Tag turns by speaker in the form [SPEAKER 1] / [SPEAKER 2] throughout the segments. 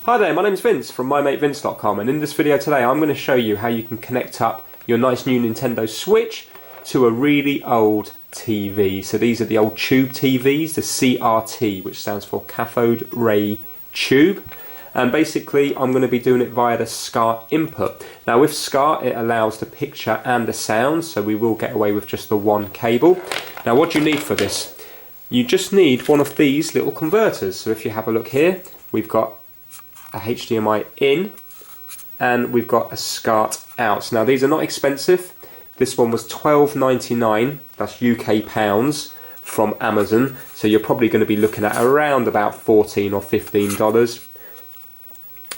[SPEAKER 1] Hi there, my name's Vince from mymatevince.com, and in this video today I'm going to show you how you can connect up your nice new Nintendo Switch to a really old TV. So these are the old tube TVs, the CRT, which stands for cathode ray tube. And basically I'm going to be doing it via the Scart input. Now with Scart it allows the picture and the sound, so we will get away with just the one cable. Now what do you need for this? You just need one of these little converters. So if you have a look here, we've got a HDMI in and we've got a Scart out. Now these are not expensive. This one was £12.99, that's UK pounds, from Amazon. So you're probably going to be looking at around about $14 or $15.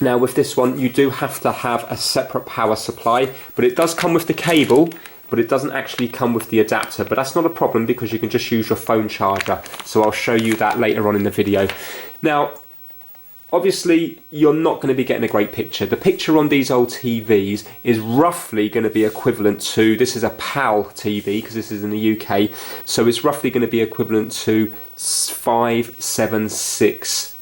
[SPEAKER 1] Now with this one you do have to have a separate power supply, but it does come with the cable, but it doesn't actually come with the adapter. But that's not a problem because you can just use your phone charger. So I'll show you that later on in the video. Now obviously you're not going to be getting a great picture. The picture on these old TVs is roughly going to be equivalent to, this is a PAL TV because this is in the UK, so it's roughly going to be equivalent to 576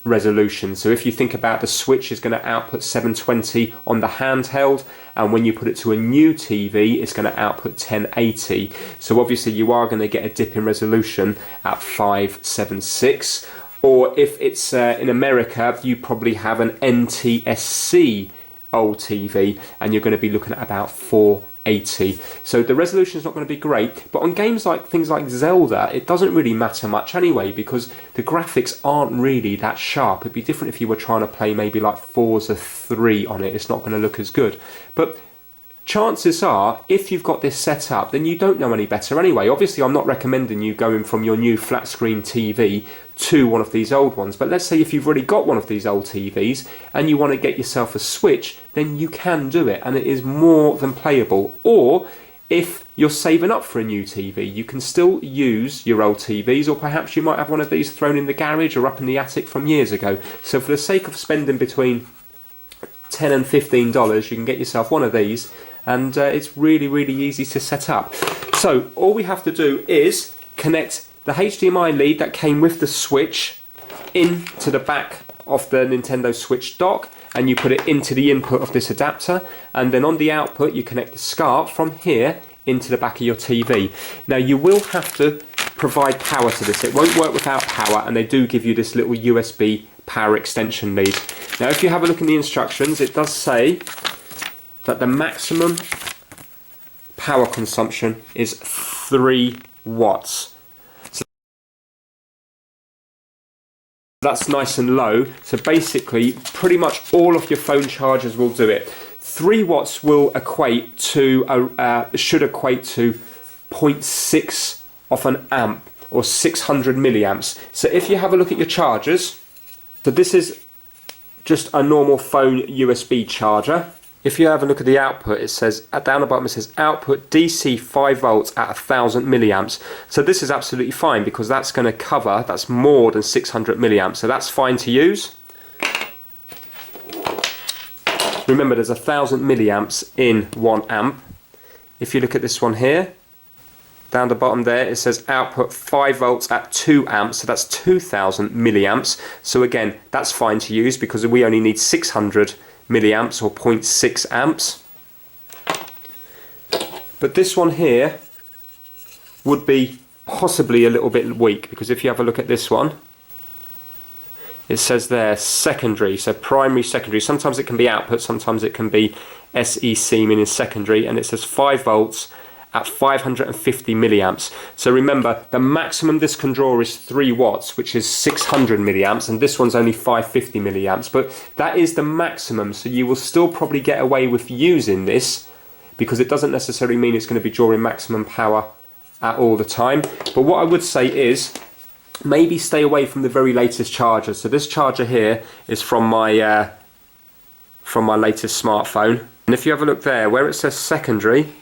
[SPEAKER 1] resolution. So if you think about, the Switch is going to output 720 on the handheld, and when you put it to a new TV it's going to output 1080. So obviously you are going to get a dip in resolution at 576. Or if it's in America, you probably have an NTSC old TV and you're going to be looking at about 480. So the resolution is not going to be great, but on games like things like Zelda, it doesn't really matter much anyway because the graphics aren't really that sharp. It'd be different if you were trying to play maybe like Forza 3 on it. It's not going to look as good. But chances are, if you've got this set up, then you don't know any better anyway. Obviously, I'm not recommending you going from your new flat screen TV to one of these old ones. But let's say if you've already got one of these old TVs and you want to get yourself a Switch, then you can do it and it is more than playable. Or if you're saving up for a new TV, you can still use your old TVs, or perhaps you might have one of these thrown in the garage or up in the attic from years ago. So for the sake of spending between $10 and $15, you can get yourself one of these, and it's really easy to set up. So all we have to do is connect the HDMI lead that came with the Switch into the back of the Nintendo Switch dock, and you put it into the input of this adapter, and then on the output you connect the Scart from here into the back of your TV. Now you will have to provide power to this. It won't work without power, and they do give you this little USB power extension lead. Now if you have a look in the instructions, it does say that the maximum power consumption is 3 watts. So that's nice and low. So basically pretty much all of your phone chargers will do it. 3 watts will equate to should equate to 0.6 of an amp, or 600 milliamps. So if you have a look at your chargers, so this is just a normal phone USB charger. If you have a look at the output, it says, down the bottom it says output DC 5 volts at 1000 milliamps. So this is absolutely fine because that's going to cover, that's more than 600 milliamps. So that's fine to use. Remember, there's 1000 milliamps in 1 amp. If you look at this one here, down the bottom there, it says output 5 volts at 2 amps, so that's 2000 milliamps. So again, that's fine to use because we only need 600 milliamps or 0.6 amps. But this one here would be possibly a little bit weak, because if you have a look at this one, it says there secondary, so primary, secondary. Sometimes it can be output, sometimes it can be SEC, meaning secondary, and it says 5 volts at 550 milliamps. So remember, the maximum this can draw is 3 watts, which is 600 milliamps, and this one's only 550 milliamps, but that is the maximum. So you will still probably get away with using this because it doesn't necessarily mean it's going to be drawing maximum power at all the time. But what I would say is maybe stay away from the very latest charger. So this charger here is from my latest smartphone, and if you have a look there where it says secondary,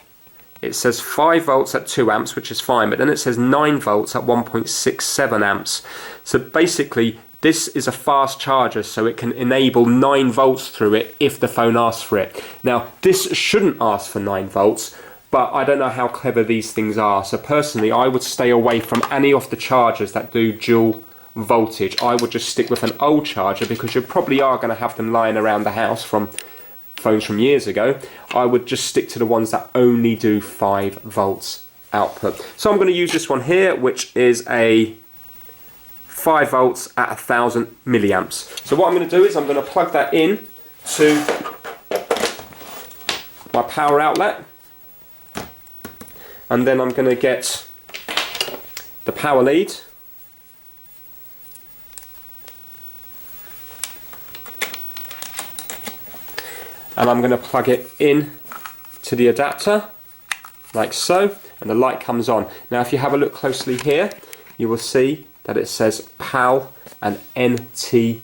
[SPEAKER 1] it says 5 volts at 2 amps, which is fine, but then it says 9 volts at 1.67 amps. So basically, this is a fast charger, so it can enable 9 volts through it if the phone asks for it. Now, this shouldn't ask for 9 volts, but I don't know how clever these things are. So personally, I would stay away from any of the chargers that do dual voltage. I would just stick with an old charger because you probably are going to have them lying around the house from phones from years ago. I would just stick to the ones that only do 5 volts output. So I'm going to use this one here, which is a 5 volts at 1000 milliamps. So what I'm going to do is I'm going to plug that in to my power outlet, and then I'm going to get the power lead, and I'm going to plug it in to the adapter like so, and the light comes on. Now if you have a look closely here, you will see that it says PAL and NTSC.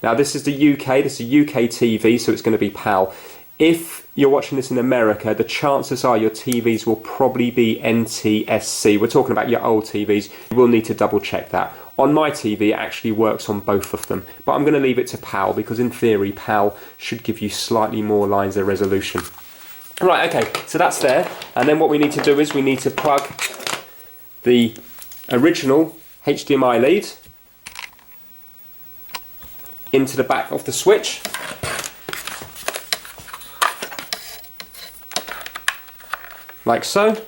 [SPEAKER 1] Now this is the UK, this is a UK TV, so it's going to be PAL. If you're watching this in America, the chances are your TVs will probably be NTSC. We're talking about your old TVs. You will need to double check that. On my TV, it actually works on both of them, but I'm going to leave it to PAL because in theory, PAL should give you slightly more lines of resolution. Right, okay, so that's there. And then what we need to do is we need to plug the original HDMI lead into the back of the switch. Like so.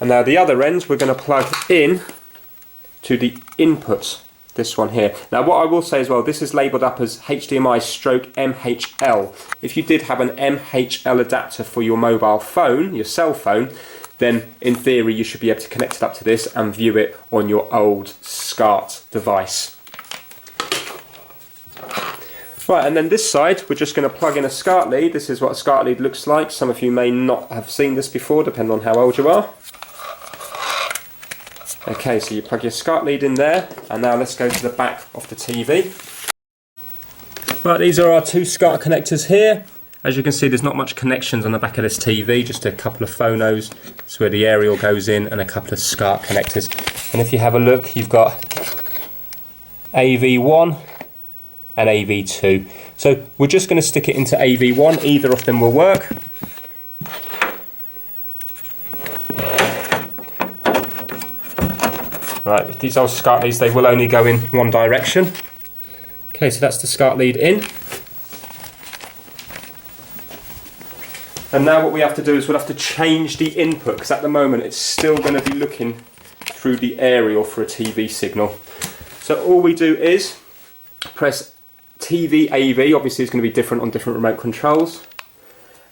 [SPEAKER 1] And now the other ends we're going to plug in to the input, this one here. Now what I will say as well, this is labelled up as HDMI stroke MHL. If you did have an MHL adapter for your mobile phone, your cell phone, then in theory you should be able to connect it up to this and view it on your old Scart device. Right, and then this side we're just going to plug in a Scart lead. This is what a Scart lead looks like. Some of you may not have seen this before, depending on how old you are. Okay, so you plug your Scart lead in there, and now let's go to the back of the TV. Right, these are our 2 Scart connectors here. As you can see, there's not much connections on the back of this TV, just a couple of phonos, so where the aerial goes in, and a couple of Scart connectors. And if you have a look, you've got AV1 and AV2. So we're just going to stick it into AV1, either of them will work. Right, with these old Scart leads, they will only go in one direction. Okay, so that's the Scart lead in. And now what we have to do is we'll have to change the input, because at the moment it's still going to be looking through the aerial for a TV signal. So all we do is press TV AV, obviously it's going to be different on different remote controls.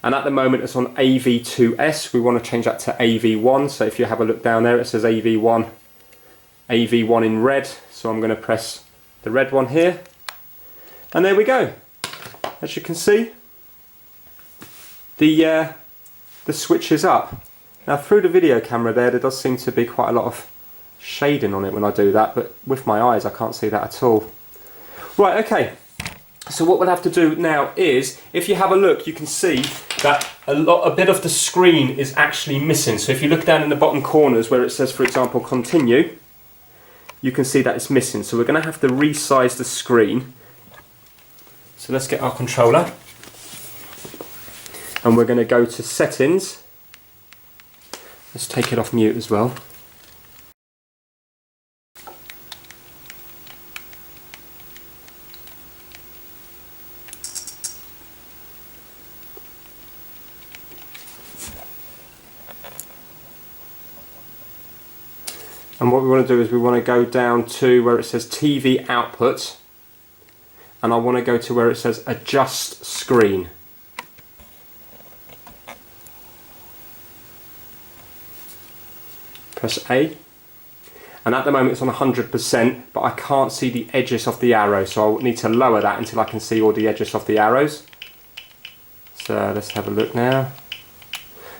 [SPEAKER 1] And at the moment it's on AV2S, we want to change that to AV1. So if you have a look down there, it says AV1 in red, so I'm going to press the red one here, and there we go. As you can see, the switch is up. Now through the video camera there does seem to be quite a lot of shading on it when I do that, but with my eyes I can't see that at all. Right, okay, so what we'll have to do now is, if you have a look, you can see that a bit of the screen is actually missing. So if you look down in the bottom corners where it says, for example, continue, you can see that it's missing. So we're going to have to resize the screen. So let's get our controller, and we're going to go to settings. Let's take it off mute as well. And what we want to do is we want to go down to where it says TV output, and I want to go to where it says adjust screen. Press A, and at the moment it's on 100%, but I can't see the edges of the arrow, so I'll need to lower that until I can see all the edges of the arrows. So let's have a look now.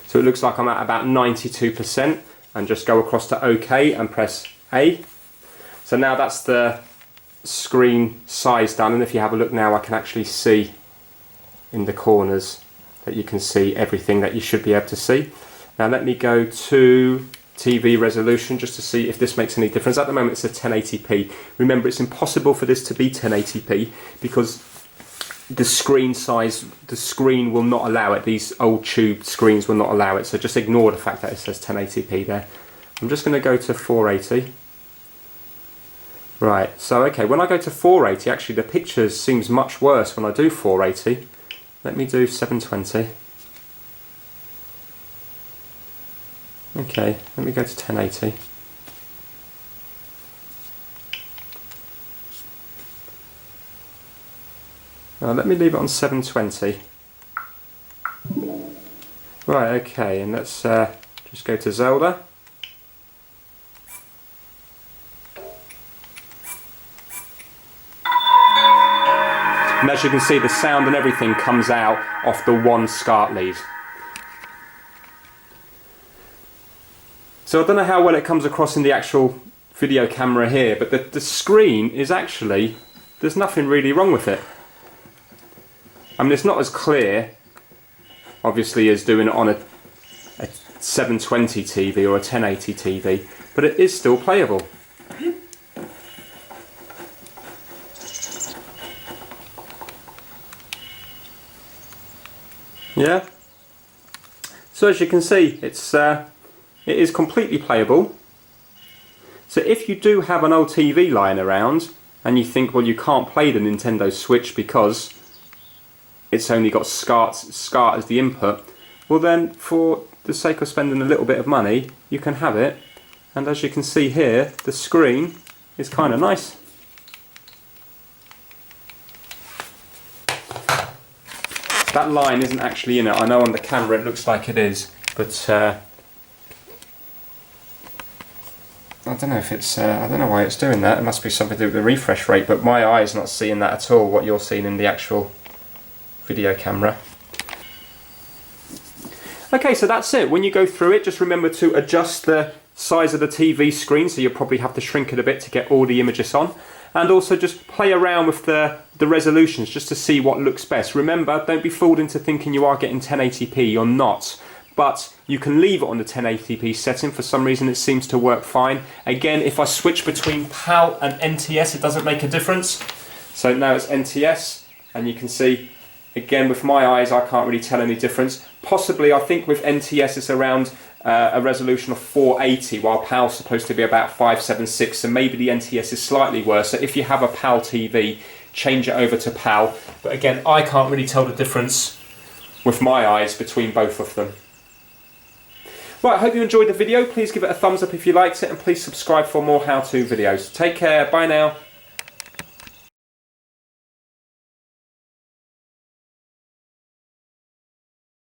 [SPEAKER 1] So it looks like I'm at about 92%. And just go across to OK and press A. So now that's the screen size done, and if you have a look now, I can actually see in the corners that you can see everything that you should be able to see. Now let me go to TV resolution just to see if this makes any difference. At the moment it's a 1080p. Remember, it's impossible for this to be 1080p because the screen size, the screen will not allow it. These old tube screens will not allow it, so just ignore the fact that it says 1080p there. I'm just going to go to 480. Right, so okay, when I go to 480, actually the picture seems much worse when I do 480. Let me do 720. Okay, let me go to 1080. Let me leave it on 720. Right, okay, and let's just go to Zelda. And as you can see, the sound and everything comes out off the one SCART lead. So I don't know how well it comes across in the actual video camera here, but the screen is actually, there's nothing really wrong with it. I mean, it's not as clear, obviously, as doing it on a 720 TV or a 1080 TV, but it is still playable. Yeah. So as you can see, it is completely playable. So if you do have an old TV lying around and you think, well, you can't play the Nintendo Switch because it's only got SCART as the input, well then, for the sake of spending a little bit of money, you can have it. And as you can see here, the screen is kind of nice. That line isn't actually in it. I know on the camera it looks like it is, but I don't know if it's, I don't know why it's doing that. It must be something to do with the refresh rate, but my eye's not seeing that at all, what you're seeing in the actual video camera. Okay, so that's it. When you go through it, just remember to adjust the size of the TV screen, so you'll probably have to shrink it a bit to get all the images on. And also just play around with the resolutions just to see what looks best. Remember, don't be fooled into thinking you are getting 1080p, you're not. But you can leave it on the 1080p setting. For some reason it seems to work fine. Again, if I switch between PAL and NTS, it doesn't make a difference. So now it's NTS, and you can see, again, with my eyes, I can't really tell any difference. Possibly, I think with NTS it's around a resolution of 480, while PAL's supposed to be about 576, so maybe the NTS is slightly worse. So if you have a PAL TV, change it over to PAL. But again, I can't really tell the difference with my eyes between both of them. Right, I hope you enjoyed the video. Please give it a thumbs up if you liked it, and please subscribe for more how-to videos. Take care, bye now.